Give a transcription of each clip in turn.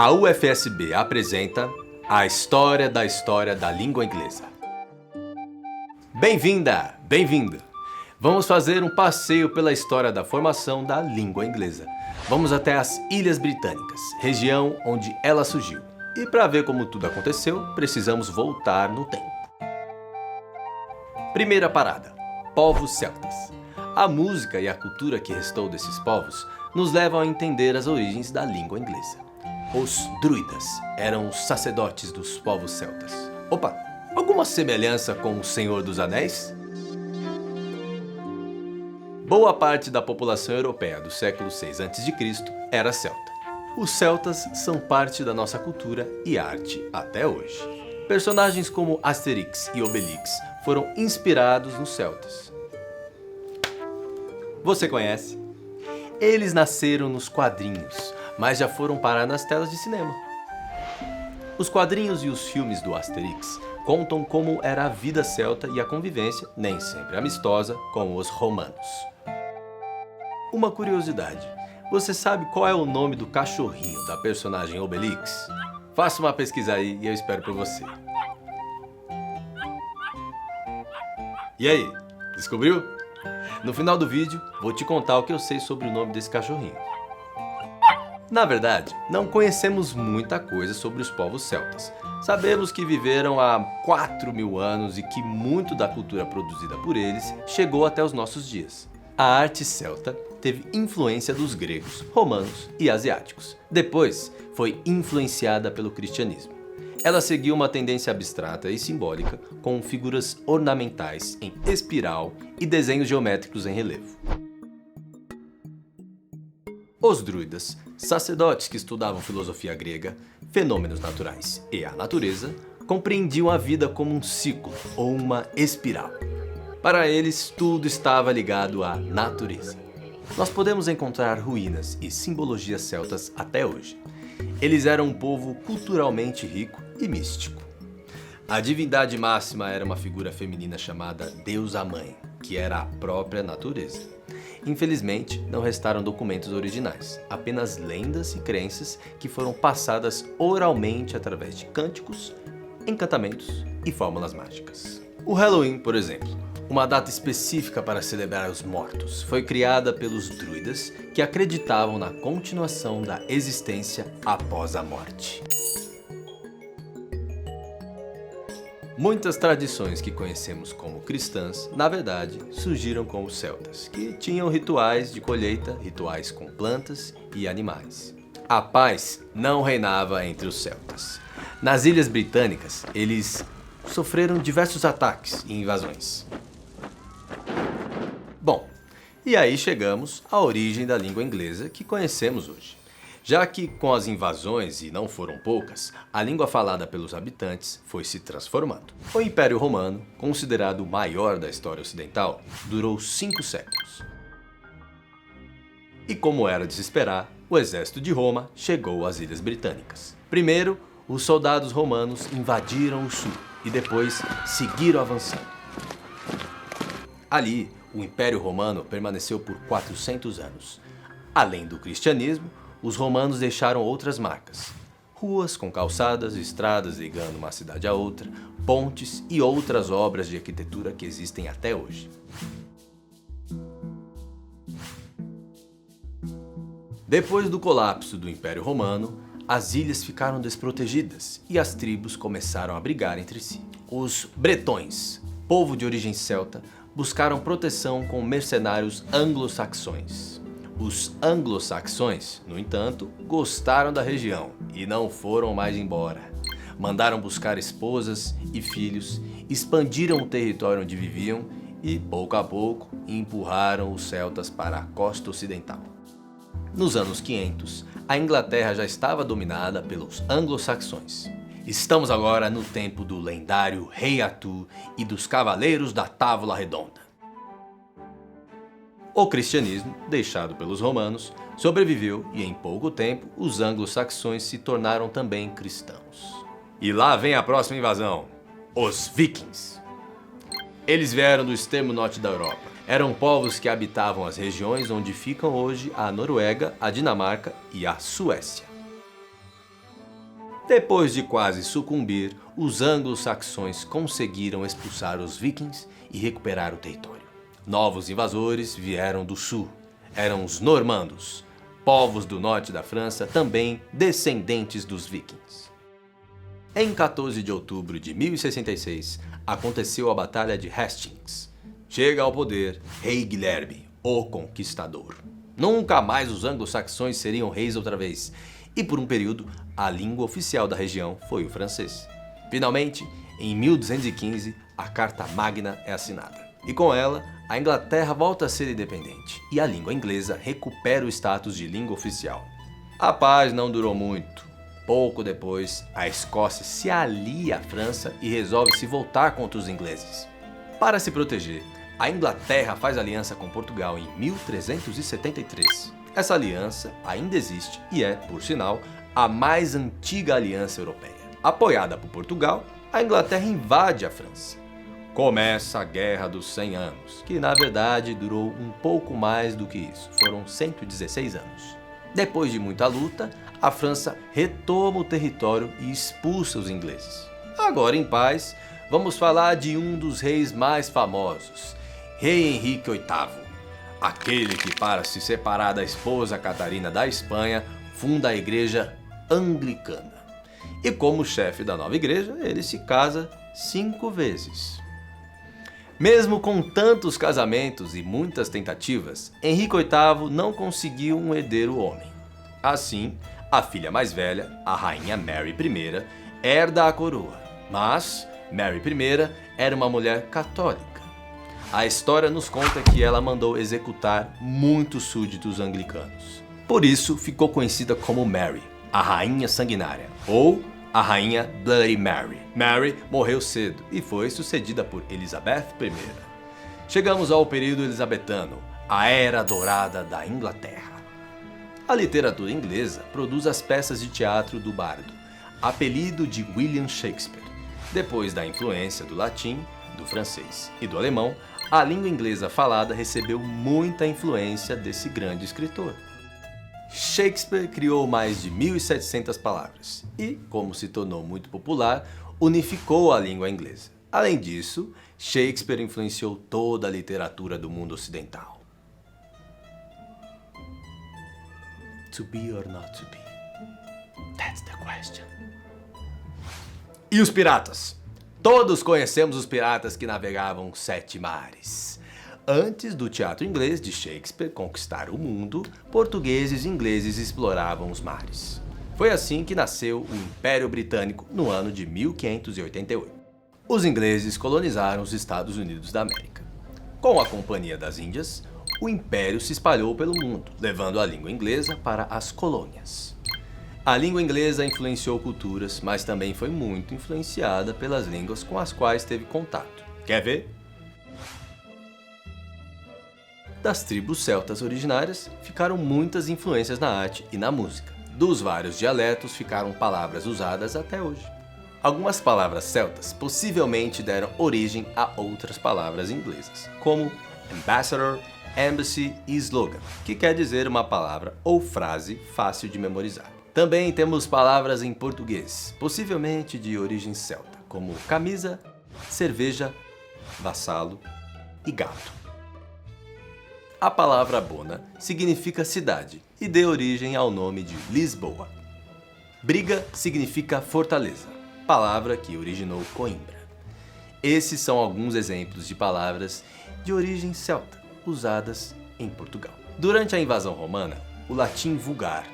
A UFSB apresenta a história da língua inglesa. Bem-vinda, bem-vindo! Vamos fazer um passeio pela história da formação da língua inglesa. Vamos até as Ilhas Britânicas, região onde ela surgiu. E para ver como tudo aconteceu, precisamos voltar no tempo. Primeira parada: povos celtas. A música e a cultura que restou desses povos nos levam a entender as origens da língua inglesa. Os druidas eram os sacerdotes dos povos celtas. Opa, alguma semelhança com o Senhor dos Anéis? Boa parte da população europeia do século VI a.C. era celta. Os celtas são parte da nossa cultura e arte até hoje. Personagens como Asterix e Obelix foram inspirados nos celtas. Você conhece? Eles nasceram nos quadrinhos, mas já foram parar nas telas de cinema. Os quadrinhos e os filmes do Asterix contam como era a vida celta e a convivência, nem sempre amistosa, com os romanos. Uma curiosidade: você sabe qual é o nome do cachorrinho da personagem Obelix? Faça uma pesquisa aí e eu espero por você. E aí, descobriu? No final do vídeo, vou te contar o que eu sei sobre o nome desse cachorrinho. Na verdade, não conhecemos muita coisa sobre os povos celtas. Sabemos que viveram há 4.000 anos e que muito da cultura produzida por eles chegou até os nossos dias. A arte celta teve influência dos gregos, romanos e asiáticos. Depois, foi influenciada pelo cristianismo. Ela seguiu uma tendência abstrata e simbólica, com figuras ornamentais em espiral e desenhos geométricos em relevo. Os druidas, sacerdotes que estudavam filosofia grega, fenômenos naturais e a natureza, compreendiam a vida como um ciclo ou uma espiral. Para eles, tudo estava ligado à natureza. Nós podemos encontrar ruínas e simbologias celtas até hoje. Eles eram um povo culturalmente rico e místico. A divindade máxima era uma figura feminina chamada Deusa Mãe, que era a própria natureza. Infelizmente, não restaram documentos originais, apenas lendas e crenças que foram passadas oralmente através de cânticos, encantamentos e fórmulas mágicas. O Halloween, por exemplo, uma data específica para celebrar os mortos, foi criada pelos druidas que acreditavam na continuação da existência após a morte. Muitas tradições que conhecemos como cristãs, na verdade, surgiram com os celtas, que tinham rituais de colheita, rituais com plantas e animais. A paz não reinava entre os celtas. Nas Ilhas Britânicas, eles sofreram diversos ataques e invasões. Bom, e aí chegamos à origem da língua inglesa que conhecemos hoje. Já que com as invasões, e não foram poucas, a língua falada pelos habitantes foi se transformando. O Império Romano, considerado o maior da história ocidental, durou 5 séculos. E como era de se esperar, o exército de Roma chegou às Ilhas Britânicas. Primeiro, os soldados romanos invadiram o sul e depois seguiram avançando. Ali, o Império Romano permaneceu por 400 anos. Além do cristianismo, os romanos deixaram outras marcas: ruas com calçadas, estradas ligando uma cidade a outra, pontes e outras obras de arquitetura que existem até hoje. Depois do colapso do Império Romano, as ilhas ficaram desprotegidas e as tribos começaram a brigar entre si. Os bretões, povo de origem celta, buscaram proteção com mercenários anglo-saxões. Os anglo-saxões, no entanto, gostaram da região e não foram mais embora. Mandaram buscar esposas e filhos, expandiram o território onde viviam e, pouco a pouco, empurraram os celtas para a costa ocidental. Nos anos 500, a Inglaterra já estava dominada pelos anglo-saxões. Estamos agora no tempo do lendário Rei Arthur e dos Cavaleiros da Távola Redonda. O cristianismo, deixado pelos romanos, sobreviveu e em pouco tempo os anglo-saxões se tornaram também cristãos. E lá vem a próxima invasão: os vikings. Eles vieram do extremo norte da Europa. Eram povos que habitavam as regiões onde ficam hoje a Noruega, a Dinamarca e a Suécia. Depois de quase sucumbir, os anglo-saxões conseguiram expulsar os vikings e recuperar o território. Novos invasores vieram do sul. Eram os normandos, povos do norte da França, também descendentes dos vikings. Em 14 de outubro de 1066, aconteceu a Batalha de Hastings. Chega ao poder Rei Guilherme, o Conquistador. Nunca mais os anglo-saxões seriam reis outra vez, e por um período, a língua oficial da região foi o francês. Finalmente, em 1215, a Carta Magna é assinada. E com ela, a Inglaterra volta a ser independente, e a língua inglesa recupera o status de língua oficial. A paz não durou muito. Pouco depois, a Escócia se alia à França e resolve se voltar contra os ingleses. Para se proteger, a Inglaterra faz aliança com Portugal em 1373. Essa aliança ainda existe e é, por sinal, a mais antiga aliança europeia. Apoiada por Portugal, a Inglaterra invade a França. Começa a Guerra dos 100 Anos, que na verdade durou um pouco mais do que isso, foram 116 anos. Depois de muita luta, a França retoma o território e expulsa os ingleses. Agora em paz, vamos falar de um dos reis mais famosos, Rei Henrique VIII. Aquele que, para se separar da esposa Catarina da Espanha, funda a Igreja Anglicana. E como chefe da nova igreja, ele se casa 5 vezes. Mesmo com tantos casamentos e muitas tentativas, Henrique VIII não conseguiu um herdeiro homem. Assim, a filha mais velha, a rainha Mary I, herda a coroa. Mas Mary I era uma mulher católica. A história nos conta que ela mandou executar muitos súditos anglicanos. Por isso, ficou conhecida como Mary, a Rainha Sanguinária, ou a Rainha Bloody Mary. Mary morreu cedo e foi sucedida por Elizabeth I. Chegamos ao período elisabetano, a Era Dourada da Inglaterra. A literatura inglesa produz as peças de teatro do bardo, apelido de William Shakespeare. Depois da influência do latim, do francês e do alemão, a língua inglesa falada recebeu muita influência desse grande escritor. Shakespeare criou mais de 1.700 palavras e, como se tornou muito popular, unificou a língua inglesa. Além disso, Shakespeare influenciou toda a literatura do mundo ocidental. To be or not to be? That's the question. E os piratas? Todos conhecemos os piratas que navegavam 7 mares. Antes do teatro inglês de Shakespeare conquistar o mundo, portugueses e ingleses exploravam os mares. Foi assim que nasceu o Império Britânico no ano de 1588. Os ingleses colonizaram os Estados Unidos da América. Com a Companhia das Índias, o império se espalhou pelo mundo, levando a língua inglesa para as colônias. A língua inglesa influenciou culturas, mas também foi muito influenciada pelas línguas com as quais teve contato. Quer ver? Das tribos celtas originárias, ficaram muitas influências na arte e na música. Dos vários dialetos ficaram palavras usadas até hoje. Algumas palavras celtas possivelmente deram origem a outras palavras inglesas, como ambassador, embassy e slogan, que quer dizer uma palavra ou frase fácil de memorizar. Também temos palavras em português, possivelmente de origem celta, como camisa, cerveja, vassalo e gato. A palavra Bona significa cidade e deu origem ao nome de Lisboa. Briga significa fortaleza, palavra que originou Coimbra. Esses são alguns exemplos de palavras de origem celta usadas em Portugal. Durante a invasão romana, o latim vulgar,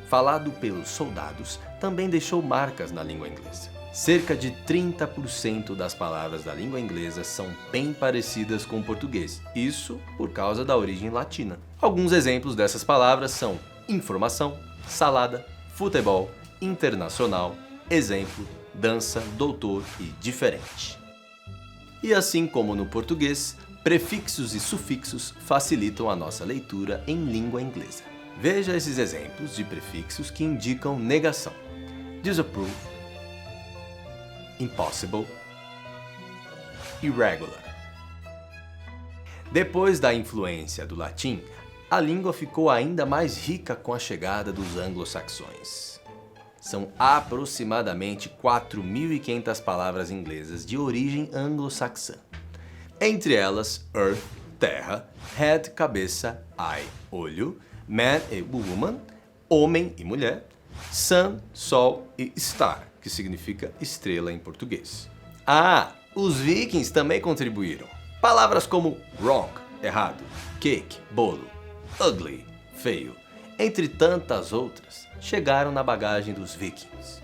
falado pelos soldados, também deixou marcas na língua inglesa. Cerca de 30% das palavras da língua inglesa são bem parecidas com o português, isso por causa da origem latina. Alguns exemplos dessas palavras são informação, salada, futebol, internacional, exemplo, dança, doutor e diferente. E assim como no português, prefixos e sufixos facilitam a nossa leitura em língua inglesa. Veja esses exemplos de prefixos que indicam negação: disapprove, impossible, irregular. Depois da influência do latim, a língua ficou ainda mais rica com a chegada dos anglo-saxões. São aproximadamente 4.500 palavras inglesas de origem anglo-saxã. Entre elas, earth, terra, head, cabeça, eye, olho, man e woman, homem e mulher, sun, sol e star, que significa estrela em português. Ah, os vikings também contribuíram. Palavras como wrong, errado, cake, bolo, ugly, feio, entre tantas outras, chegaram na bagagem dos vikings.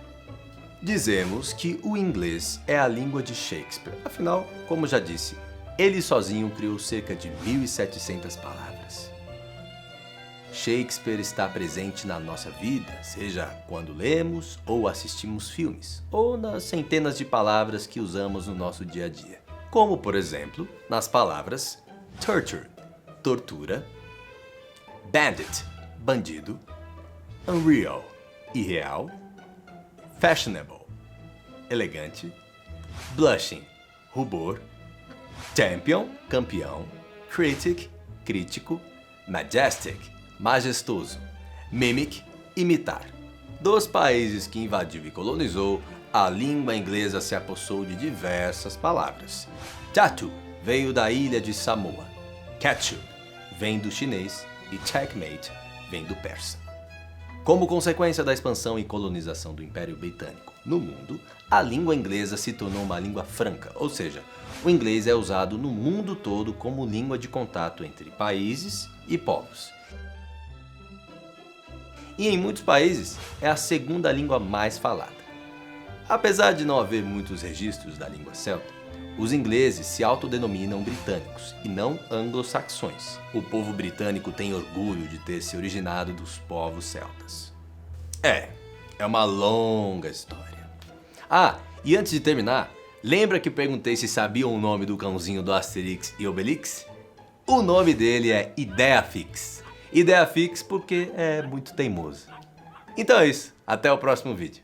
Dizemos que o inglês é a língua de Shakespeare, afinal, como já disse, ele sozinho criou cerca de 1.700 palavras. Shakespeare está presente na nossa vida, seja quando lemos ou assistimos filmes, ou nas centenas de palavras que usamos no nosso dia a dia. Como, por exemplo, nas palavras torture, tortura, bandit, bandido, unreal, irreal, fashionable, elegante, blushing, rubor, champion, campeão, critic, crítico, majestic, majestoso, mimic, imitar. Dos países que invadiu e colonizou, a língua inglesa se apossou de diversas palavras. Tattoo veio da ilha de Samoa, ketchup vem do chinês e checkmate vem do persa. Como consequência da expansão e colonização do Império Britânico no mundo, a língua inglesa se tornou uma língua franca, ou seja, o inglês é usado no mundo todo como língua de contato entre países e povos. E em muitos países é a segunda língua mais falada. Apesar de não haver muitos registros da língua celta, os ingleses se autodenominam britânicos e não anglo-saxões. O povo britânico tem orgulho de ter se originado dos povos celtas. É uma longa história. Ah, e antes de terminar, lembra que perguntei se sabiam o nome do cãozinho do Asterix e Obelix? O nome dele é Ideiafix. Ideiafix porque é muito teimoso. Então é isso, até o próximo vídeo.